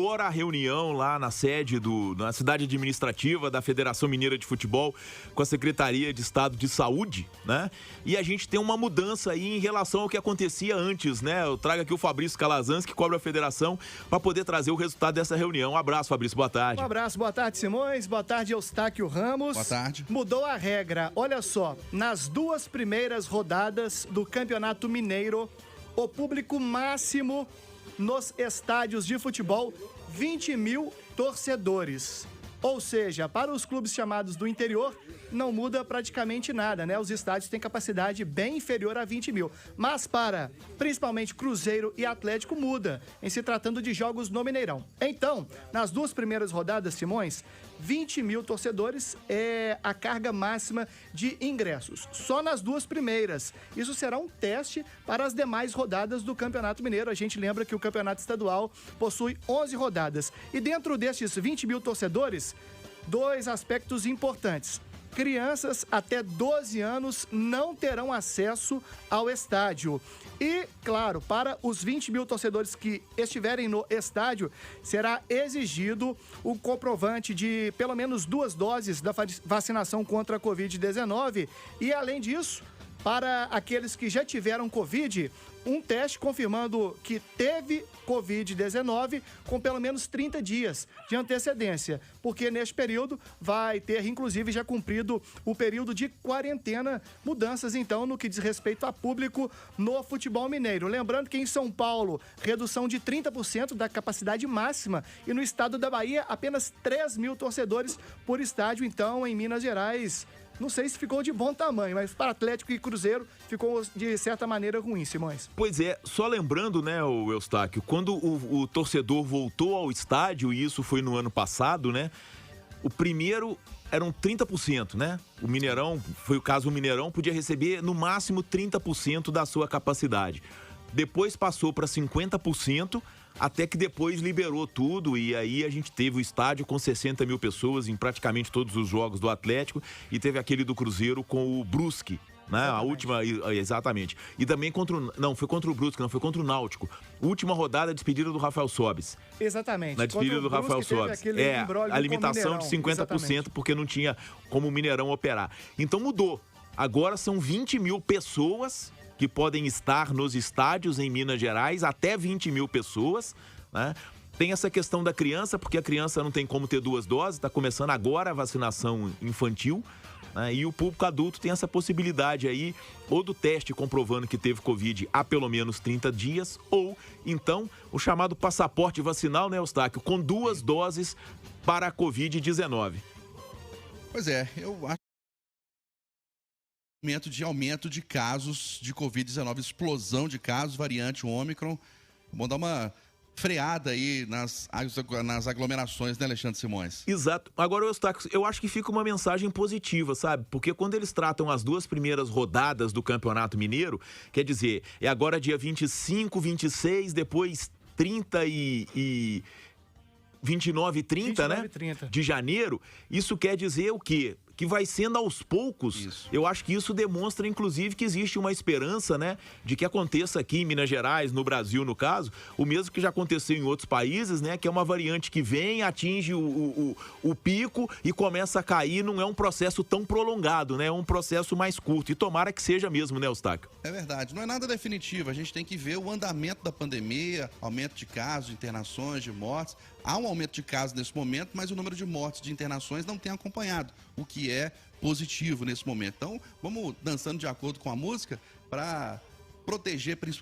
a reunião lá na sede na cidade administrativa da Federação Mineira de Futebol com a Secretaria de Estado de Saúde, né? E a gente tem uma mudança aí em relação ao que acontecia antes, né? Eu trago aqui o Fabrício Calazans, que cobra a federação, para poder trazer o resultado dessa reunião. Um abraço, Fabrício, boa tarde. Um abraço, boa tarde, Simões, boa tarde, Eustáquio Ramos. Boa tarde. Mudou a regra, olha só, nas 2 primeiras rodadas do Campeonato Mineiro, o público máximo nos estádios de futebol, 20 mil torcedores. Ou seja, para os clubes chamados do interior, não muda praticamente nada, né? Os estádios têm capacidade bem inferior a 20 mil. Mas para, principalmente, Cruzeiro e Atlético, muda, em se tratando de jogos no Mineirão. Então, nas 2 primeiras rodadas, Simões, 20 mil torcedores é a carga máxima de ingressos. Só nas 2 primeiras. Isso será um teste para as demais rodadas do Campeonato Mineiro. A gente lembra que o Campeonato Estadual possui 11 rodadas. E dentro destes 20 mil torcedores, 2 aspectos importantes. Crianças até 12 anos não terão acesso ao estádio. E, claro, para os 20 mil torcedores que estiverem no estádio, será exigido o comprovante de pelo menos 2 doses da vacinação contra a Covid-19. E, além disso, para aqueles que já tiveram Covid, um teste confirmando que teve Covid-19 com pelo menos 30 dias de antecedência, porque neste período vai ter, inclusive, já cumprido o período de quarentena. Mudanças, então, no que diz respeito a público no futebol mineiro. Lembrando que em São Paulo, redução de 30% da capacidade máxima, e no estado da Bahia, apenas 3 mil torcedores por estádio. Então, em Minas Gerais, não sei se ficou de bom tamanho, mas para Atlético e Cruzeiro ficou de certa maneira ruim, Simões. Pois é, só lembrando, né, o Eustáquio, quando o torcedor voltou ao estádio, e isso foi no ano passado, né, o primeiro eram 30%, né? O Mineirão, foi o caso do Mineirão, podia receber no máximo 30% da sua capacidade. Depois passou para 50%, até que depois liberou tudo, e aí a gente teve o estádio com 60 mil pessoas em praticamente todos os jogos do Atlético, e teve aquele do Cruzeiro com o Brusque, né? Exatamente. A última, exatamente. E também foi contra o Brusque, não, foi contra o Náutico. Última rodada, despedida do Rafael Sobis. Exatamente. Na despedida do Rafael Sobis. A limitação de 50%, exatamente, porque não tinha como o Mineirão operar. Então mudou. Agora são 20 mil pessoas que podem estar nos estádios em Minas Gerais, até 20 mil pessoas, né? Tem essa questão da criança, porque a criança não tem como ter 2 doses, está começando agora a vacinação infantil, né? E o público adulto tem essa possibilidade aí, ou do teste comprovando que teve Covid há pelo menos 30 dias, ou então o chamado passaporte vacinal, né, Eustáquio, com 2 doses para a Covid-19. Pois é, eu acho de aumento de casos de Covid-19, explosão de casos, variante Ômicron. Vamos dar uma freada aí nas aglomerações, né, Alexandre Simões? Exato. Agora, Eustáquio, eu acho que fica uma mensagem positiva, sabe? Porque quando eles tratam as 2 primeiras rodadas do Campeonato Mineiro, quer dizer, é agora dia 25, 26, depois 30 e 29 e 30, 29 né? 30. De janeiro, isso quer dizer o quê? Que vai sendo aos poucos. Isso. Eu acho que isso demonstra, inclusive, que existe uma esperança, né, de que aconteça aqui em Minas Gerais, no Brasil, no caso, o mesmo que já aconteceu em outros países, né, que é uma variante que vem, atinge o pico e começa a cair. Não é um processo tão prolongado, né, é um processo mais curto, e tomara que seja mesmo, né, Eustáquio? É verdade, não é nada definitivo, a gente tem que ver o andamento da pandemia, aumento de casos, de internações, de mortes. Há um aumento de casos nesse momento, mas o número de mortes, de internações não tem acompanhado, o que é positivo nesse momento. Então, vamos dançando de acordo com a música para proteger principalmente